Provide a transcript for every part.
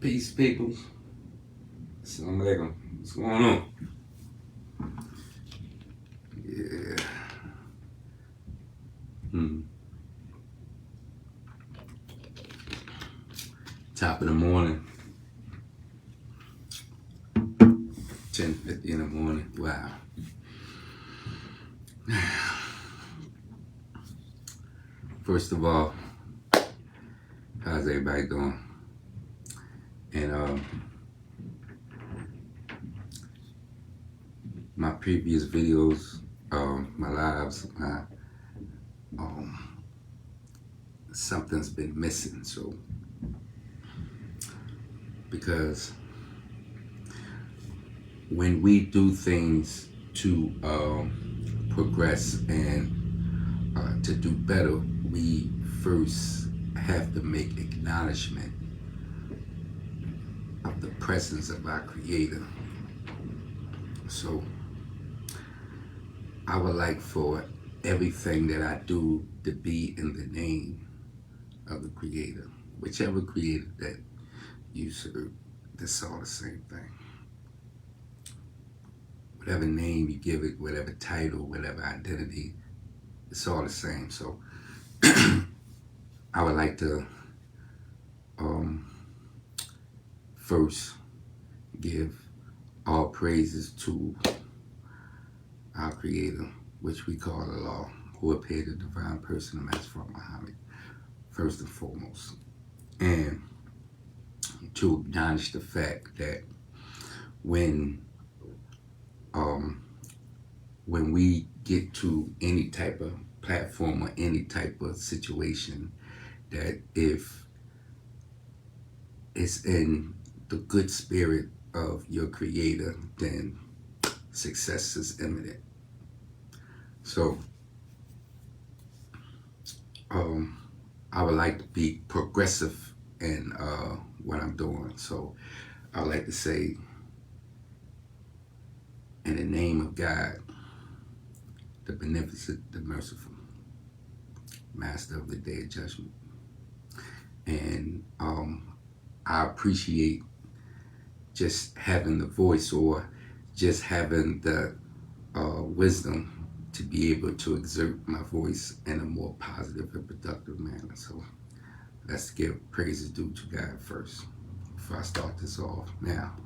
Peace, people. Assalamu alaikum. What's going on? Yeah. Top of the morning. 10:50 in the morning. Wow. First of all, how's everybody doing? And my previous videos, my lives, something's been missing. So, because when we do things to progress and to do better, we first have to make acknowledgement of the presence of our Creator. So I would like for everything that I do to be in the name of the Creator. Whichever Creator that you serve, that's all the same thing. Whatever name you give it, whatever title, whatever identity, it's all the same. So I would like to first give all praises to our Creator, which we call Allah, who appeared the divine person of Master Muhammad, first and foremost. And to acknowledge the fact that when we get to any type of platform or any type of situation, that if it's in the good spirit of your Creator, then success is imminent. So I would like to be progressive in what I'm doing. So I would like to say, in the name of God, the beneficent, the merciful, Master of the Day of Judgment. And I appreciate just having the voice, or just having the wisdom to be able to exert my voice in a more positive and productive manner. So let's give praises due to God first before I start this off. Now,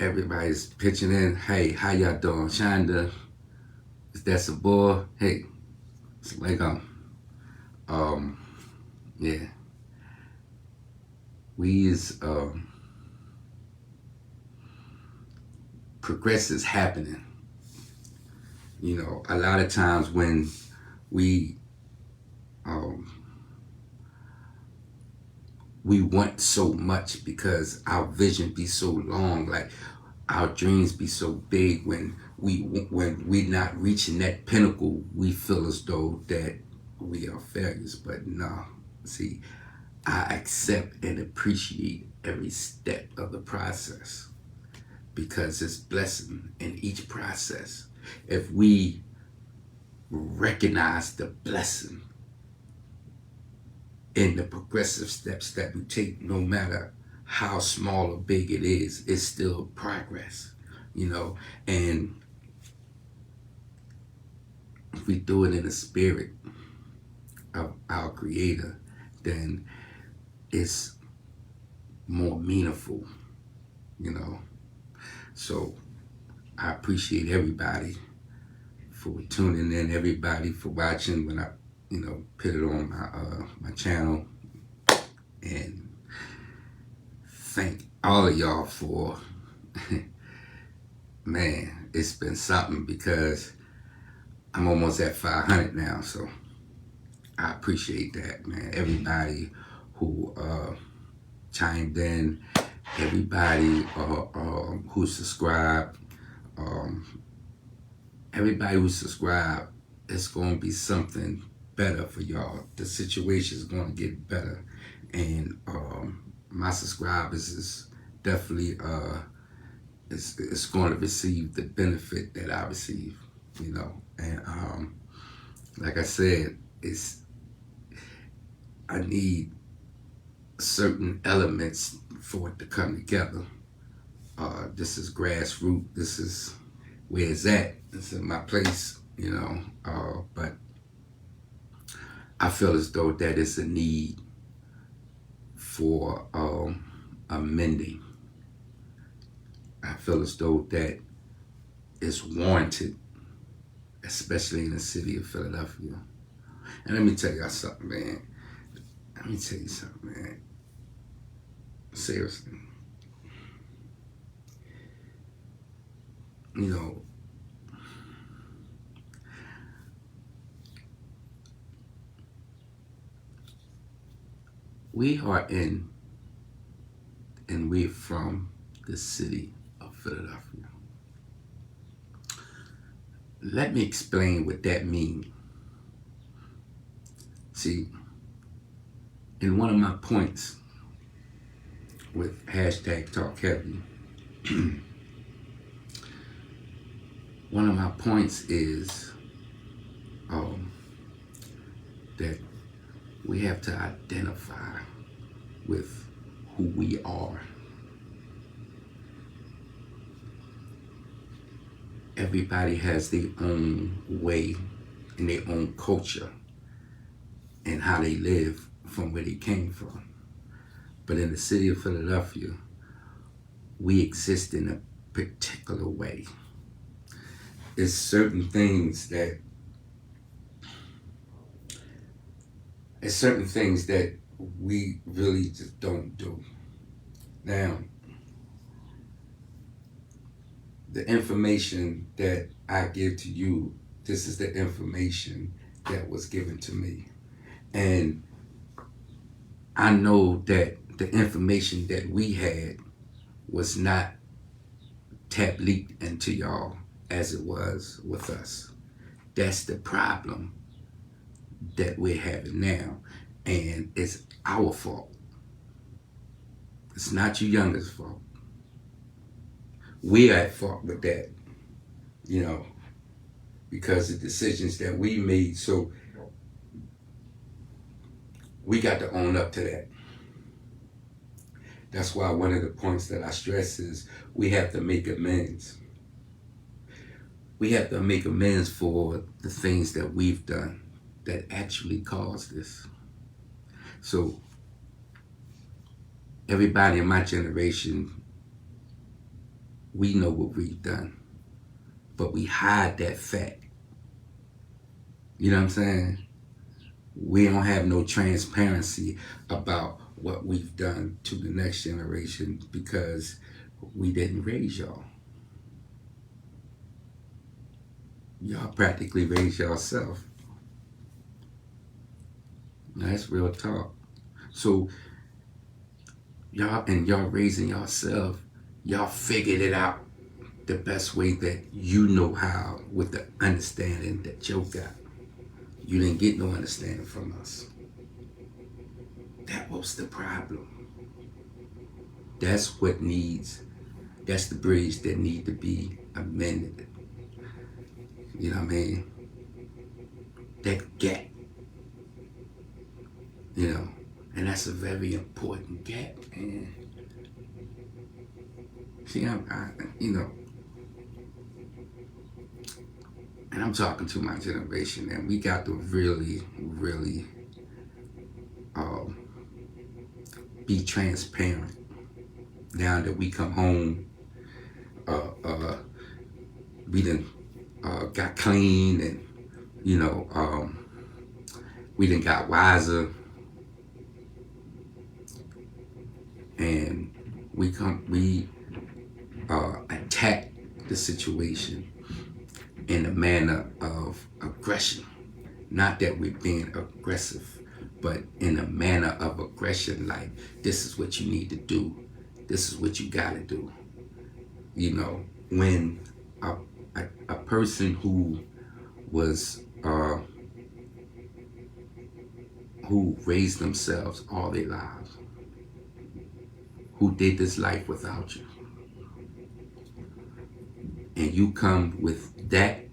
everybody's pitching in. Hey, how y'all doing? Shonda, is that some boy? Hey, it's like yeah. We is progress is happening. You know, a lot of times when we want so much because our vision be so long, like our dreams be so big, when we're not reaching that pinnacle, we feel as though that we are failures. But no, see, I accept and appreciate every step of the process, because it's blessing in each process. If we recognize the blessing in the progressive steps that we take, no matter how small or big it is, it's still progress, you know. And if we do it in the spirit of our Creator, then it's more meaningful, you know. So I appreciate everybody for tuning in, everybody for watching when I, put it on my channel, and thank all of y'all for, man, it's been something, because I'm almost at 500 now, so I appreciate that, man. Everybody who chimed in, everybody who subscribed, everybody who subscribed, it's going to be something better for y'all. The situation is going to get better, and my subscribers is definitely it's going to receive the benefit that I receive, you know. And like I said, I need certain elements for it to come together. This is grassroots. This is where it's at. This is my place, but I feel as though that is a need for amending. I feel as though that is warranted, especially in the city of Philadelphia. And let me tell y'all something, man. Let me tell you something, man. Seriously. We are in, and we're from the city of Philadelphia. Let me explain what that means. See, in one of my points with hashtag talkheavy, one of my points is that we have to identify with who we are. Everybody has their own way and their own culture and how they live from where they came from. But in the city of Philadelphia, we exist in a particular way. There's certain things that we really just don't do. Now, the information that I give to you, this is the information that was given to me. And I know that the information that we had was not tap leaked into y'all as it was with us. That's the problem that we're having now. And it's our fault. It's not you youngest fault. We're at fault with that, because of decisions that we made. So we got to own up to that. That's why one of the points that I stress is we have to make amends. We have to make amends for the things that we've done that actually caused this. So everybody in my generation, we know what we've done, but we hide that fact. You know what I'm saying? We don't have no transparency about what we've done to the next generation because we didn't raise y'all. Y'all practically raised yourself. That's real talk. So y'all raising yourself, y'all figured it out the best way that you know how with the understanding that you got. You didn't get no understanding from us. That was the problem. That's the bridge that need to be amended. You know what I mean? That gap. And that's a very important gap, man. See, and I'm talking to my generation, and we got to really, really be transparent. Now that we come home, we done got clean, and we done got wiser, and we attack the situation in a manner of aggression. Not that we're being aggressive, but in a manner of aggression, like, this is what you need to do. This is what you gotta do. When a person who was, who raised themselves all their lives, who did this life without you, and you come with that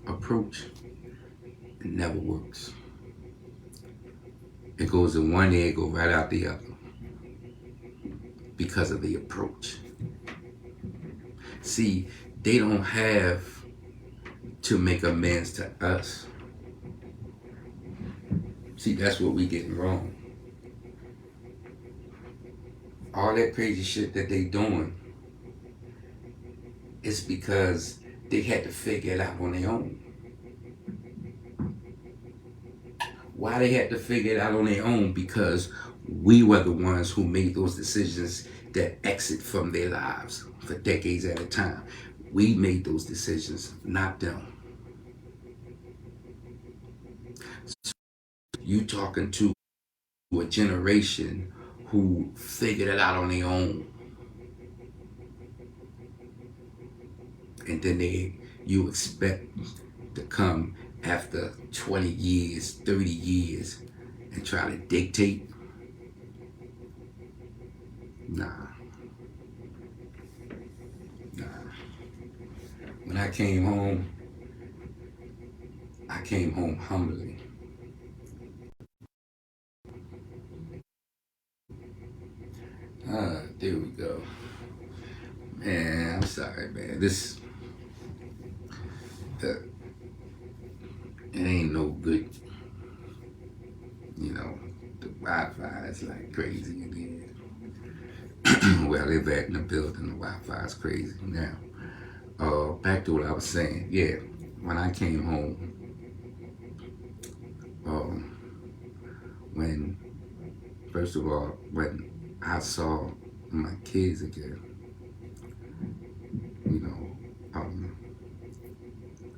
approach, it never works. It goes in one ear, it goes right out the other. because of the approach. See, they don't have to make amends to us. See, that's what we getting wrong. All that crazy shit that they doing is because they had to figure it out on their own. Why they had to figure it out on their own? Because we were the ones who made those decisions that exit from their lives for decades at a time. We made those decisions, not them. You talking to a generation who figured it out on their own, and then you expect to come after 20 years, 30 years, and try to dictate? Nah. When I came home humbly. There we go. Man, I'm sorry, man. It ain't no good. You know, the Wi-Fi is like crazy again. Well, I live back in the building, the Wi-Fi is crazy now. Back to what I was saying. Yeah, when I came home, when first of all, when I saw my kids again, you know,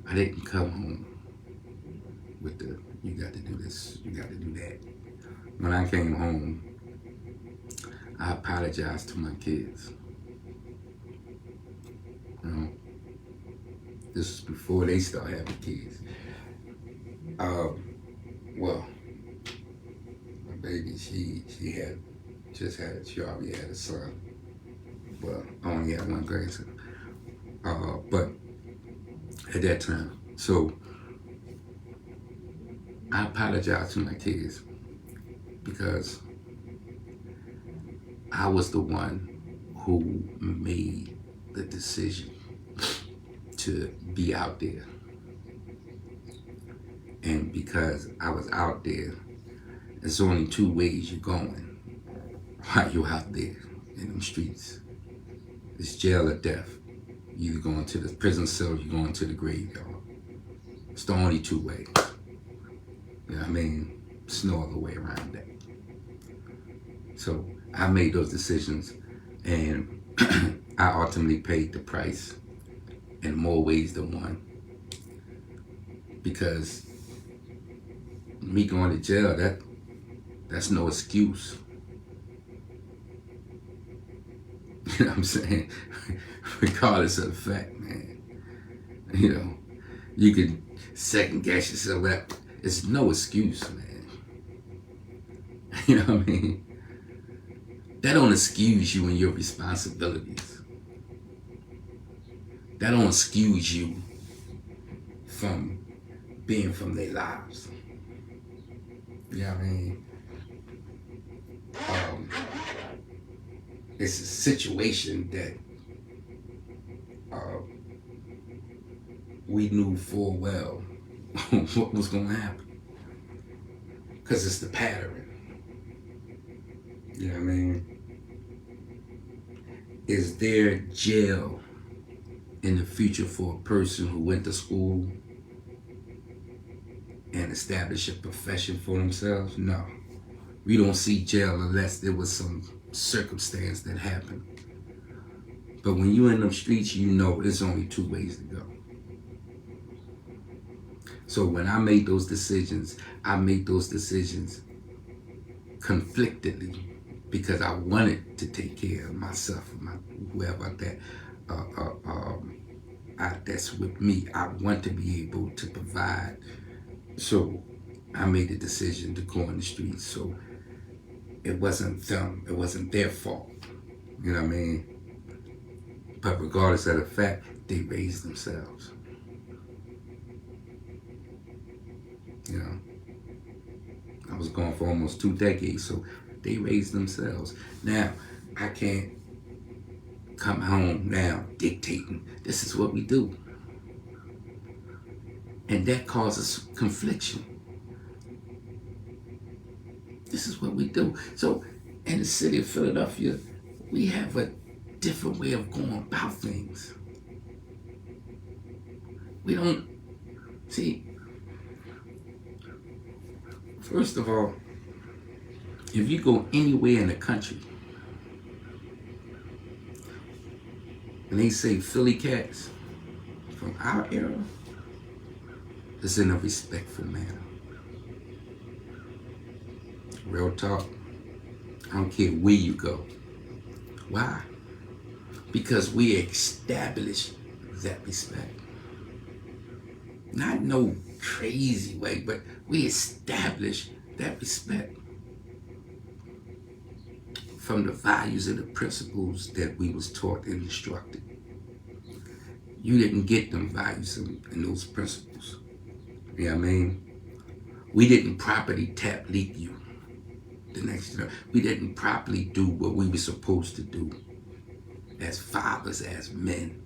I didn't come home with the you got to do this, you got to do that. When I came home, I apologized to my kids. You know, this is before they start having kids. Well, my baby, she already had a son. Well, I only had one grandson. But at that time, so I apologize to my kids because I was the one who made the decision to be out there. And because I was out there, there's only two ways you're going while you're out there in them streets. It's jail or death. You're either going to the prison cell or you're going to the graveyard. It's the only two ways. You know what I mean? There's no other way around that. So I made those decisions, and I ultimately paid the price in more ways than one. Because me going to jail, that's no excuse. You know what I'm saying? Regardless of the fact, man. You know, you can second guess yourself. It's no excuse, man. You know what I mean? That don't excuse you in your responsibilities. That don't excuse you from being from their lives. You know what I mean? It's a situation that we knew full well what was going to happen. Because it's the pattern. You know what I mean? Is there jail in the future for a person who went to school and established a profession for themselves? No. We don't see jail unless there was some circumstance that happened. But when you're in them streets, you know there's only two ways to go. So when I made those decisions conflictedly because I wanted to take care of myself, whoever that's with me. I want to be able to provide. So I made the decision to go in the streets. So it wasn't them. It wasn't their fault. You know what I mean? But regardless of the fact, they raised themselves. You know, I was gone for almost 2 decades, so they raised themselves. Now, I can't come home now dictating this is what we do. And that causes confliction. This is what we do. So in the city of Philadelphia, we have a different way of going about things. We don't see, first of all, if you go anywhere in the country and they say Philly cats from our era, it's in a respectful manner. Real talk. I don't care where you go. Why? Because we establish that respect. Not no crazy way, but we establish that respect from the values and the principles that we was taught and instructed. You didn't get them values and those principles. You know what I mean? We didn't properly tap leak you. The next year, we didn't properly do what we were supposed to do as fathers, as men.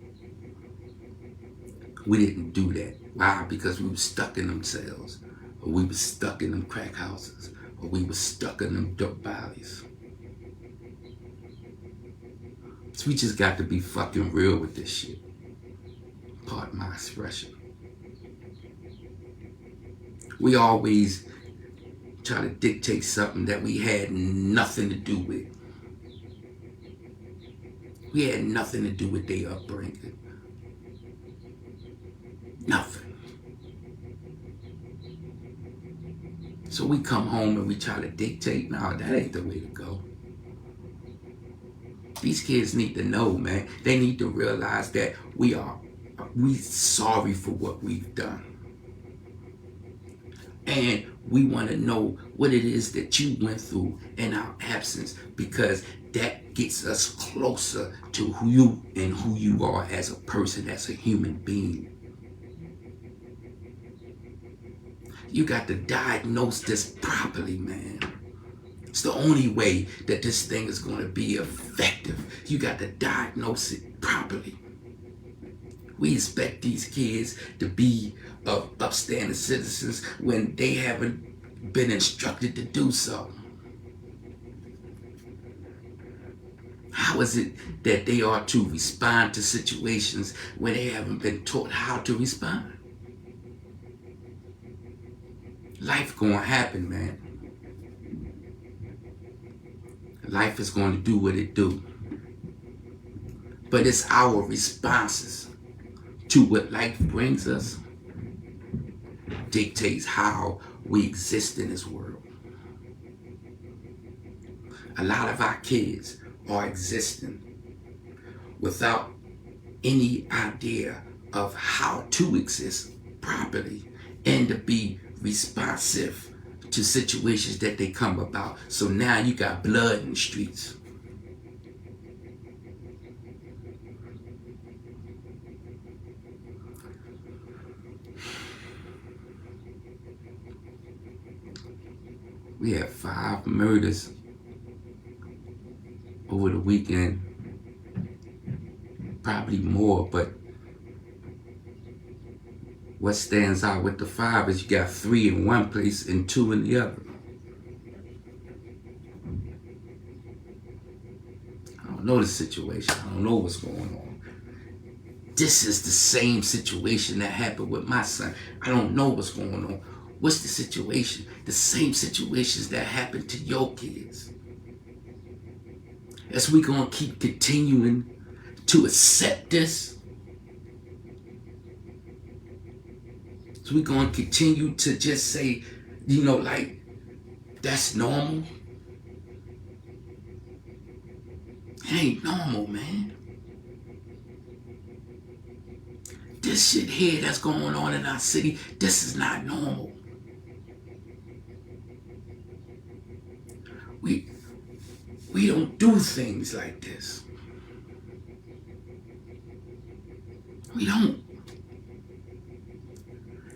We didn't do that. Why? Because we were stuck in them cells, or we were stuck in them crack houses, or we were stuck in them dope bodies. So we just got to be fucking real with this shit. Pardon my expression. We always try to dictate something that we had nothing to do with. We had nothing to do with their upbringing. Nothing. So we come home and we try to dictate. No, that ain't the way to go. These kids need to know, man. They need to realize that we sorry for what we've done. And we want to know what it is that you went through in our absence, because that gets us closer to who you are as a person, as a human being. You got to diagnose this properly, man. It's the only way that this thing is going to be effective. You got to diagnose it properly. We expect these kids to be upstanding citizens when they haven't been instructed to do so. How is it that they are to respond to situations when they haven't been taught how to respond? Life gonna happen, man. Life is going to do what it do. But it's our responses to what life brings us dictates how we exist in this world. A lot of our kids are existing without any idea of how to exist properly and to be responsive to situations that they come about. So now you got blood in the streets. We had 5 murders over the weekend. Probably more, but what stands out with the 5 is you got 3 in one place and 2 in the other. I don't know the situation. I don't know what's going on. This is the same situation that happened with my son. I don't know what's going on. What's the situation? The same situations that happened to your kids. As we gonna keep continuing to accept this, so we're gonna continue to just say, like, that's normal. It ain't normal, man. This shit here that's going on in our city, this is not normal. We don't do things like this. We don't.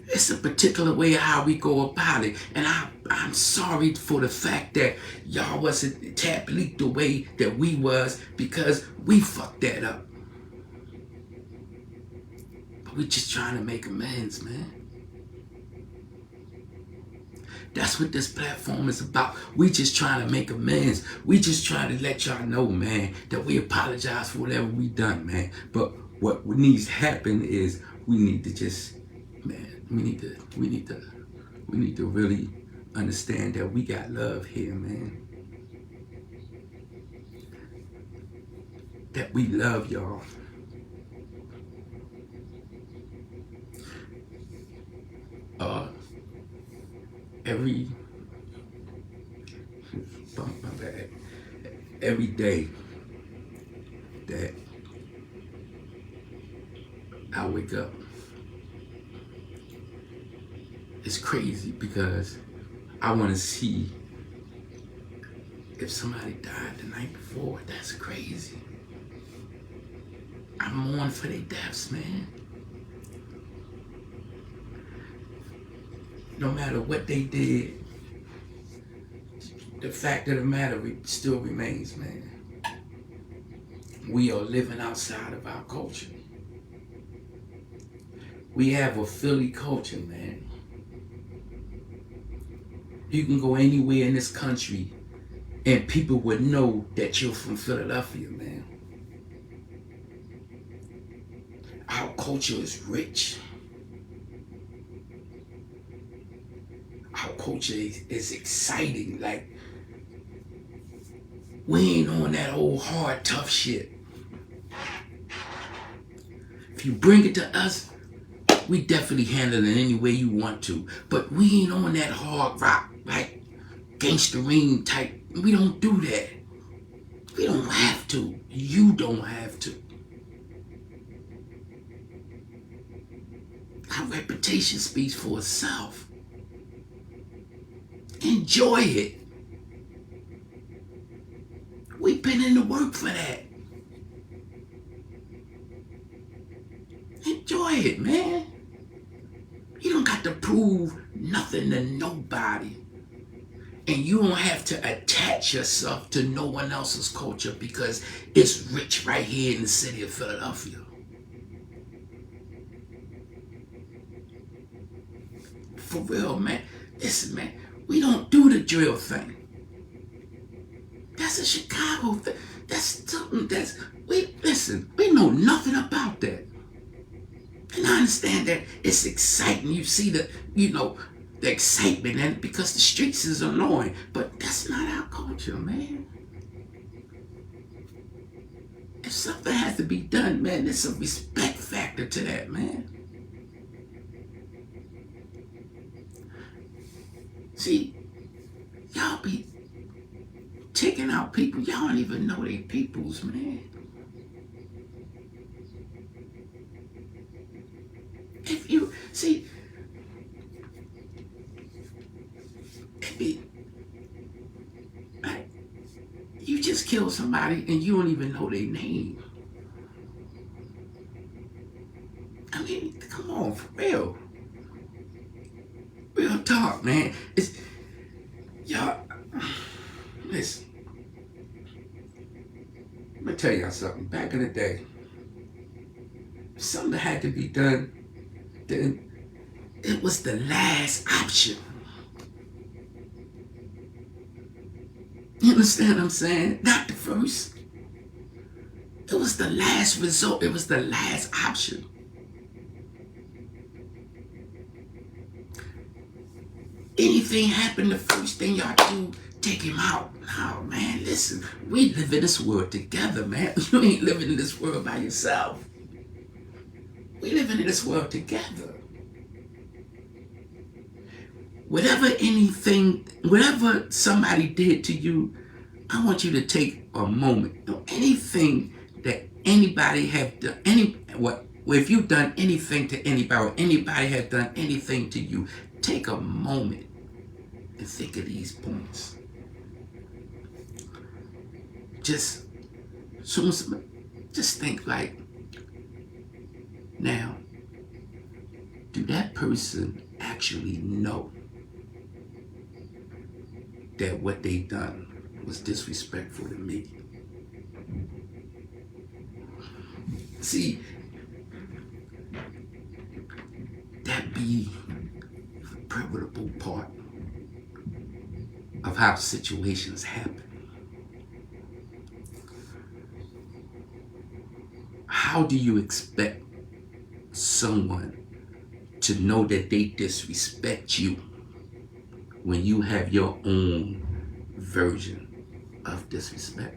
It's it's a particular way of how we go about it. And I'm sorry for the fact that y'all wasn't tap leaked the way that we was, because we fucked that up. But we just trying to make amends, man. That's what this platform is about. We just trying to make amends. We just trying to let y'all know, man, that we apologize for whatever we done, man. But what needs to happen is we need to just, man, we need to really understand that we got love here, man. That we love y'all. Every day that I wake up, it's crazy because I want to see if somebody died the night before. That's crazy. I mourn for their deaths, man. No matter what they did, the fact of the matter still remains, man. We are living outside of our culture. We have a Philly culture, man. You can go anywhere in this country and people would know that you're from Philadelphia, man. Our culture is rich. Our culture is exciting. Like, we ain't on that old hard, tough shit. If you bring it to us, we definitely handle it any way you want to. But we ain't on that hard rock, like gangsterine type. We don't do that. We don't have to. You don't have to. Our reputation speaks for itself. Enjoy it. We put in the work for that. Enjoy it, man. You don't got to prove nothing to nobody. And you don't have to attach yourself to no one else's culture because it's rich right here in the city of Philadelphia. For real, man. Listen, man, we don't do the drill thing. That's a Chicago thing. That's something we know nothing about that. And I understand that it's exciting. You see the excitement, and because the streets is annoying, but that's not our culture, man. If something has to be done, man, there's a respect factor to that, man. See, y'all be taking out people, y'all don't even know they peoples, man. If you see, you just kill somebody and you don't even know their name. I mean, come on, for real. Real talk, man. It's y'all. Listen, let me tell y'all something. Back in the day, if something had to be done, then it was the last option. You understand what I'm saying? Not the first. It was the last resort. It was the last option. Anything happen, the first thing y'all do, take him out. No, man, listen. We live in this world together, man. You ain't living in this world by yourself. We living in this world together. Whatever somebody did to you, I want you to take a moment. Anything that anybody have done, if you've done anything to anybody, or anybody has done anything to you, take a moment and think of these points. Just think like, now, do that person actually know that what they done was disrespectful to me. See, that be the pivotal part of how situations happen. How do you expect someone to know that they disrespect you when you have your own version of disrespect?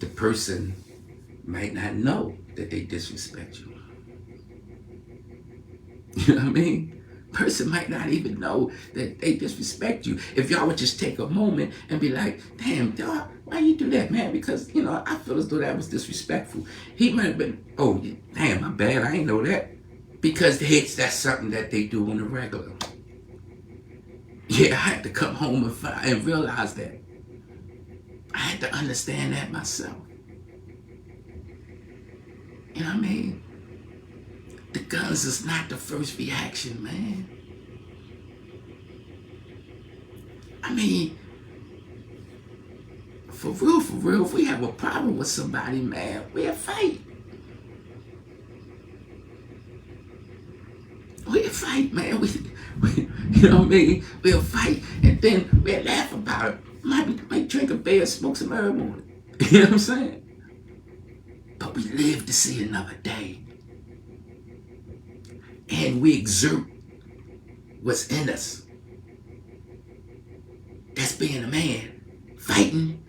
The person might not know that they disrespect you. You know what I mean? Person might not even know that they disrespect you. If y'all would just take a moment and be like, damn, dog, why you do that, man? Because, I feel as though that was disrespectful. He might have been, oh, damn, my bad, I ain't know that. Because that's something that they do on the regular. Yeah, I had to come home and realize that. I had to understand that myself. You know what I mean? The guns is not the first reaction, man. I mean, for real, if we have a problem with somebody, man, we'll fight. We'll fight, man. We you know what I mean? We'll fight, and then we'll laugh about it. Might drink a beer, smoke some herb on it. You know what I'm saying? But we live to see another day. And we exert what's in us. That's being a man. Fighting.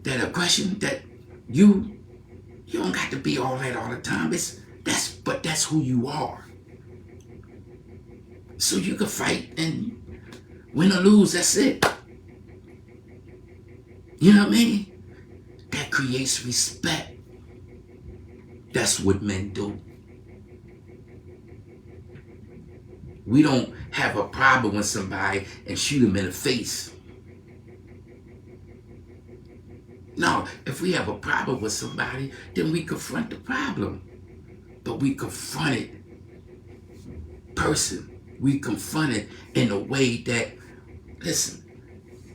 That aggression that you don't got to be all that all the time. But that's who you are. So you can fight and win or lose, that's it. You know what I mean? That creates respect. That's what men do. We don't have a problem with somebody and shoot them in the face. No, if we have a problem with somebody, then we confront the problem. But we confront it person. We confront it in a way that, listen,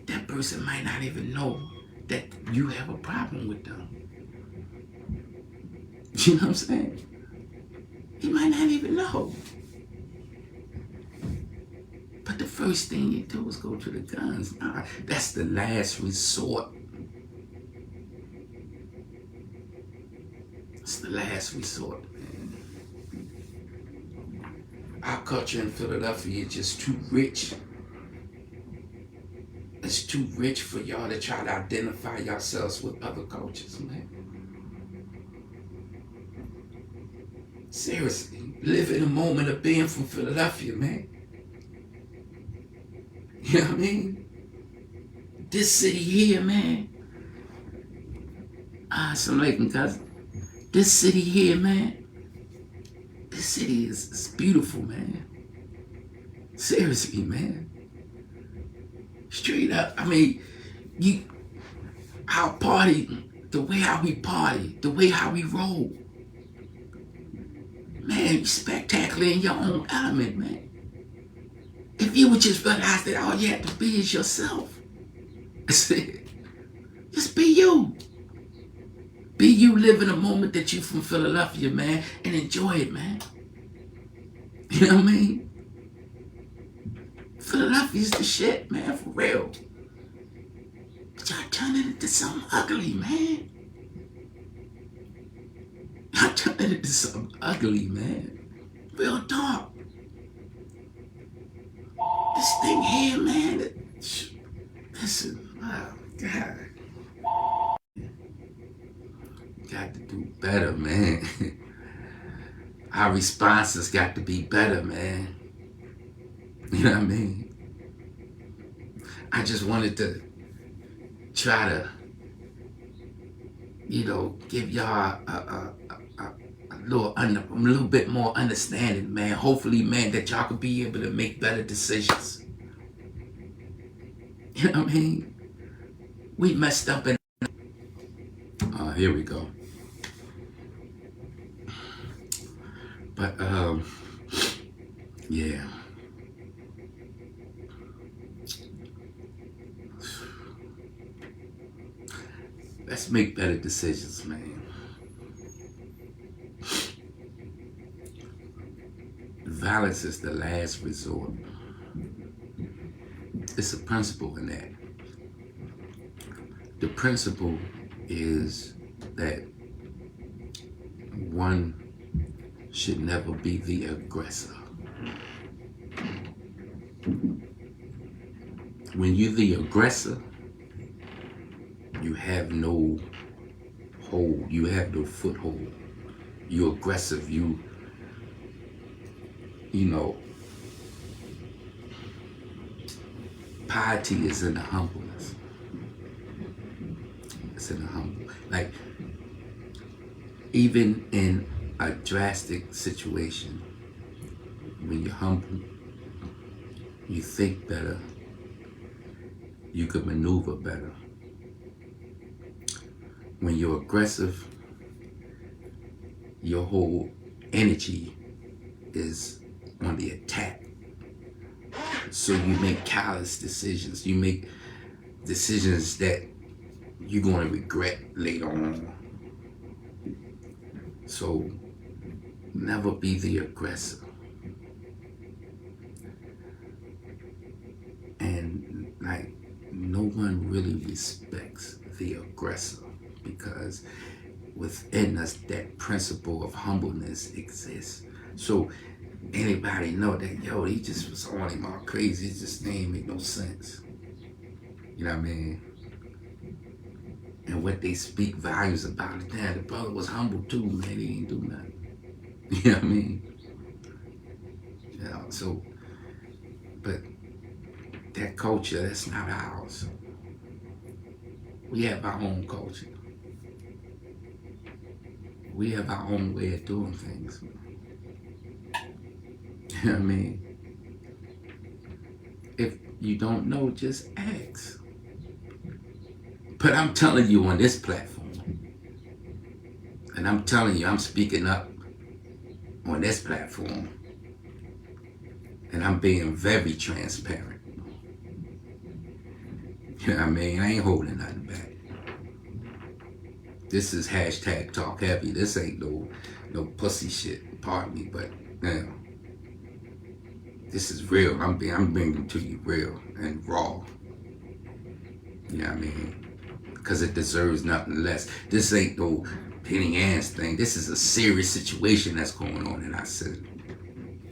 that person might not even know that you have a problem with them. You know what I'm saying? He might not even know. But the first thing you do is go to the guns. Nah, that's the last resort. It's the last resort, man. Our culture in Philadelphia is just too rich. It's too rich for y'all to try to identify yourselves with other cultures, man. Seriously, live in the moment of being from Philadelphia, man. You know what I mean? This city here, man. Assalamu alaikum, cousin. This city here, man. This city is beautiful, man. Seriously, man. Straight up. I mean, our party, the way how we party, the way how we roll. Man, you're spectacular in your own element, man. If you would just realize that all you have to be is yourself. That's it. Just be you. Be you, live in the moment that you from Philadelphia, man, and enjoy it, man. You know what I mean? Philadelphia's the shit, man, for real. But y'all turning it into something ugly, man. Y'all turning it into something ugly, man. Real talk. This thing here, man. Listen, oh God. Got to do better, man. Our responses got to be better, man. You know what I mean? I just wanted to try to, give y'all a little bit more understanding, man. Hopefully, man, that y'all could be able to make better decisions. You know what I mean? We messed up in... here we go. But yeah. Let's make better decisions, man. Violence is the last resort. It's a principle in that. The principle is that one should never be the aggressor. When you're the aggressor, you have no hold, you have no foothold. You're aggressive, you know, piety is in the humbleness. It's in the humble. Like, even in a drastic situation, when you're humble, you think better, you can maneuver better. When you're aggressive, your whole energy is on the attack. So you make callous decisions. You make decisions that you're going to regret later on. So never be the aggressor. And like, no one really respects the aggressor, because within us that principle of humbleness exists. So anybody know that, yo, he just was on him all crazy, his just name made no sense. You know what I mean? And what they speak volumes about it. Damn, the brother was humble too, man. He ain't do nothing. You know what I mean? Yeah, so, but that culture, that's not ours. We have our own culture. We have our own way of doing things. You know what I mean? If you don't know, just ask. But I'm telling you on this platform, and I'm telling you, I'm speaking up on this platform, and I'm being very transparent. You know what I mean? I ain't holding nothing back. This is hashtag talk heavy. This ain't no pussy shit. Pardon me, but now this is real. I'm bringing it to you real and raw. You know what I mean? Because it deserves nothing less. This ain't no Penny Ann's thing. This is a serious situation that's going on in our city,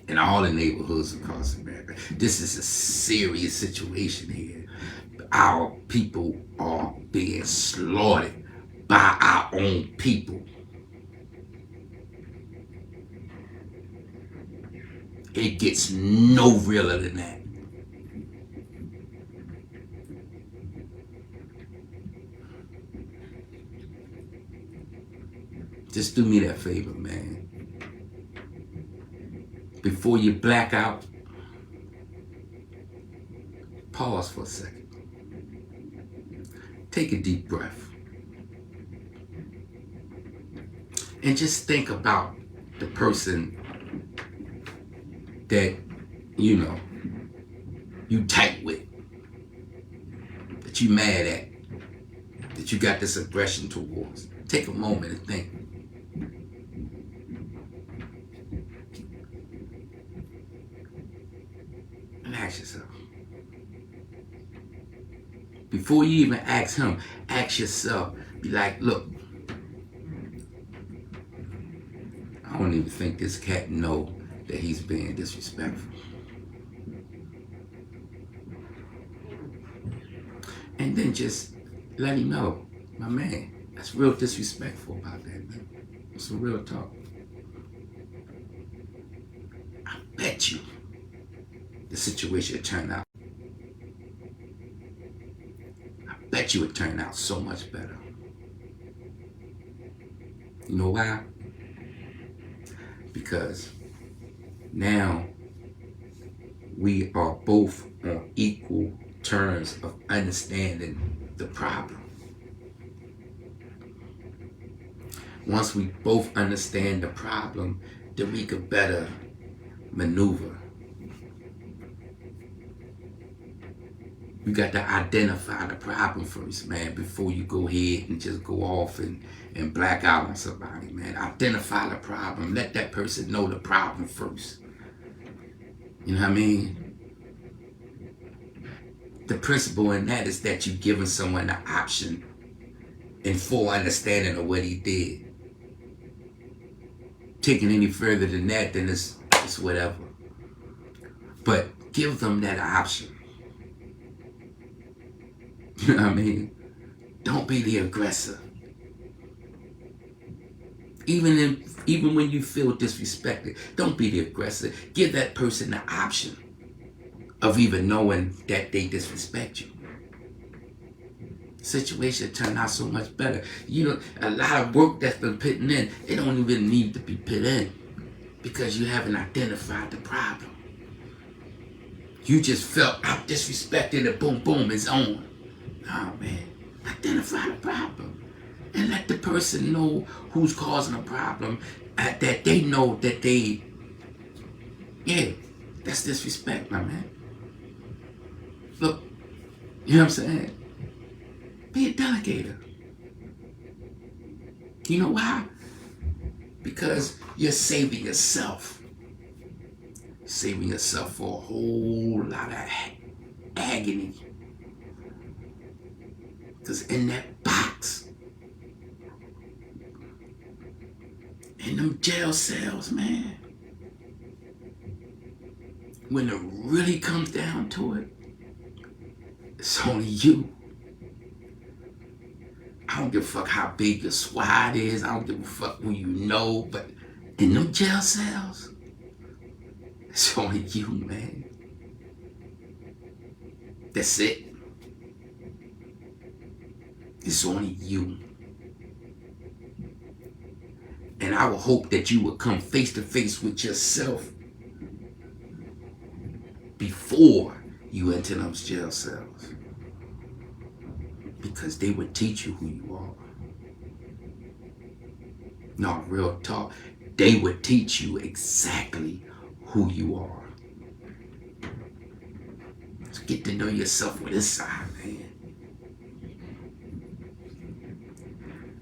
in all the neighborhoods across America. This is a serious situation here. Our people are being slaughtered by our own people. It gets no realer than that. Just do me that favor, man. Before you black out, pause for a second. Take a deep breath. And just think about the person that, you tight with, that you mad at, that you got this aggression towards. Take a moment and think. And ask yourself. Before you even ask him, ask yourself. Be like, look, I don't even think this cat know that he's being disrespectful. And then just let him know, my man, that's real disrespectful about that, man. It's some real talk. I bet you the situation would turn out. I bet you it turned out so much better. You know why? Because now we are both on equal terms of understanding the problem. Once we both understand the problem, that we could better maneuver. You got to identify the problem first, man, before you go ahead and just go off and black out on somebody, man. Identify the problem. Let that person know the problem first. You know what I mean? The principle in that is that you're giving someone the option and full understanding of what he did. Taking any further than that, then it's whatever. But give them that option. You know what I mean? Don't be the aggressor. Even when you feel disrespected, don't be the aggressor. Give that person the option of even knowing that they disrespect you. Situation turned out so much better. You know, a lot of work that's been put in, it don't even need to be put in because you haven't identified the problem. You just felt I'm disrespected and boom, boom, it's on. Oh man, identify the problem and let the person know who's causing the problem, that they know that that's disrespect, my man. Look, you know what I'm saying? Be a delegator. You know why? Because you're saving yourself. Saving yourself for a whole lot of agony. Because in that box, in them jail cells, man, when it really comes down to it, it's only you. I don't give a fuck how big your squad is. I don't give a fuck who you know. But in them jail cells, it's only you, man. That's it. It's only you. And I would hope that you would come face to face with yourself before you enter those jail cells. Because they would teach you who you are. No, real talk. They would teach you exactly who you are. So get to know yourself with this side, man.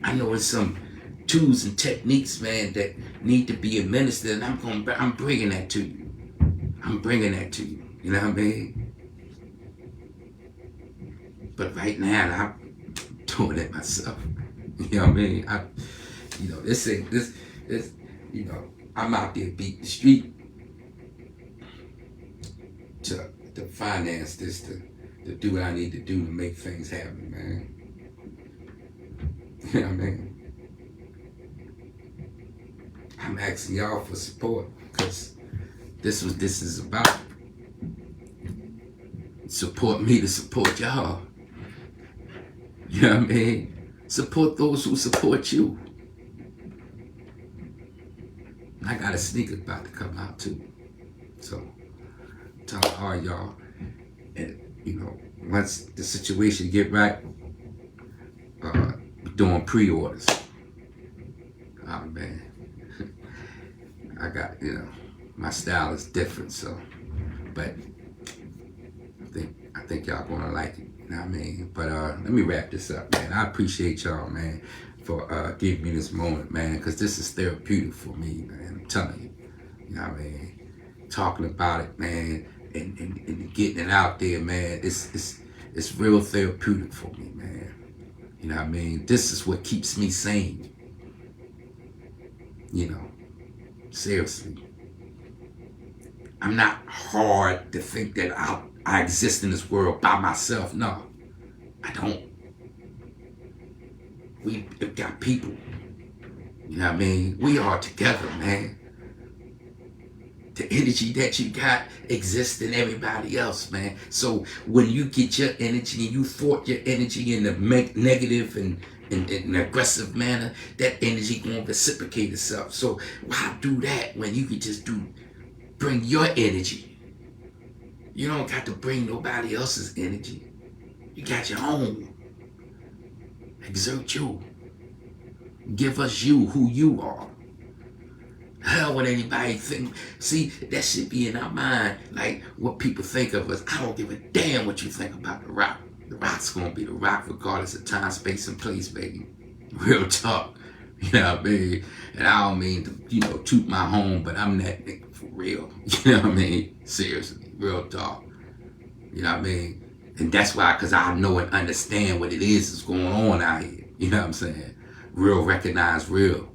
I know it's some tools and techniques, man, that need to be administered, and I'm bringing that to you. I'm bringing that to you. You know what I mean? But right now, I'm doing it myself. You know what I mean? I'm out there beating the street to finance this, to do what I need to do to make things happen, man. You know what I mean? I'm asking y'all for support because this is about. Support me to support y'all. You know what I mean? Support those who support you. I got a sneaker about to come out too. So, tell all y'all. And, once the situation get right, doing pre-orders. Oh, man. I got, my style is different, so. But I think y'all gonna like it. You know what I mean? But let me wrap this up, man. I appreciate y'all, man, for giving me this moment, man, because this is therapeutic for me, man. I'm telling you. You know what I mean? Talking about it, man, and getting it out there, man. It's real therapeutic for me, man. You know what I mean? This is what keeps me sane. Seriously. I'm not hard to think that I exist in this world by myself. No, I don't. We've got people. You know what I mean? We are together, man. The energy that you got exists in everybody else, man. So when you get your energy and you thwart your energy in a negative and in an aggressive manner, that energy gonna reciprocate itself. So why do that when you could just bring your energy? You don't got to bring nobody else's energy. You got your own. Exert you. Give us you, who you are. Hell care what anybody think. See, that should be in our mind, like what people think of us. I don't give a damn what you think about The Rock. The Rock's gonna be The Rock regardless of time, space, and place, baby. Real talk. You know what I mean? And I don't mean to, toot my home, but I'm that nigga for real. You know what I mean? Seriously, real talk. You know what I mean? And that's why, because I know and understand what it is that's going on out here. You know what I'm saying? Real recognize real.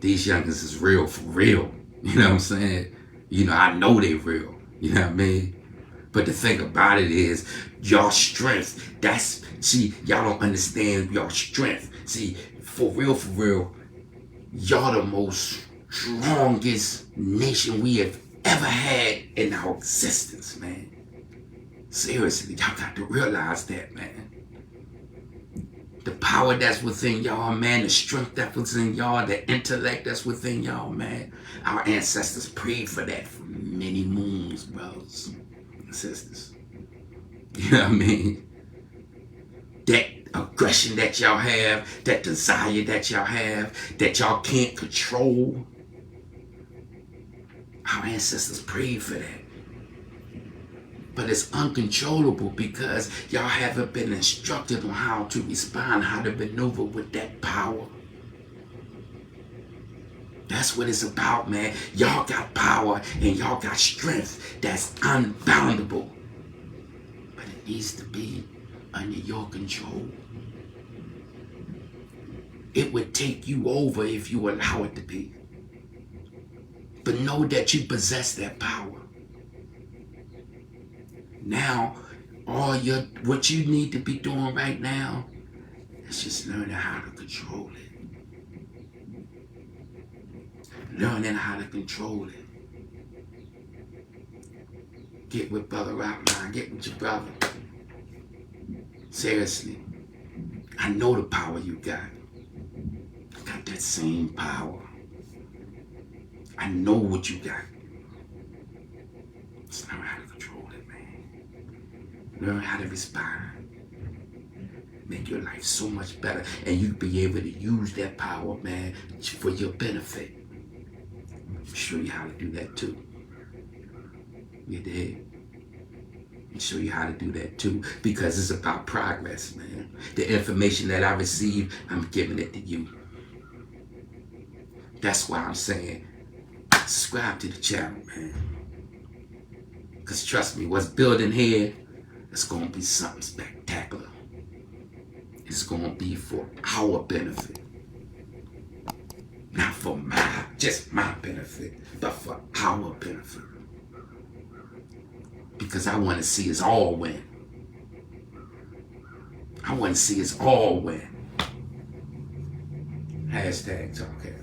These youngins is real for real. You know what I'm saying? I know they real. You know what I mean? But the thing about it is, your strength, y'all don't understand your strength. See, for real, y'all the most strongest nation we have ever had in our existence, man. Seriously, y'all got to realize that, man. The power that's within y'all, man, the strength that's within y'all, the intellect that's within y'all, man. Our ancestors prayed for that for many moons, brothers and sisters. You know what I mean? That aggression that y'all have, that desire that y'all have, that y'all can't control. Our ancestors prayed for that. But it's uncontrollable because y'all haven't been instructed on how to respond, how to maneuver with that power. That's what it's about, man. Y'all got power and y'all got strength that's unboundable. But it needs to be under your control. It would take you over if you allow it to be. But know that you possess that power. Now, what you need to be doing right now is just learning how to control it. Learning how to control it. Get with Brother Rockline. Get with your brother. Seriously. I know the power you got. I got that same power. I know what you got. Just learn how to control it, man. Learn how to respond. Make your life so much better. And you be able to use that power, man, for your benefit. I'll show you how to do that too. You did. I'll show you how to do that too. Because it's about progress, man. The information that I receive, I'm giving it to you. That's why I'm saying, subscribe to the channel, man. Because trust me, what's building here, it's going to be something spectacular. It's going to be for our benefit. Not for just my benefit, but for our benefit. Because I want to see us all win. I want to see us all win. #talkheavy.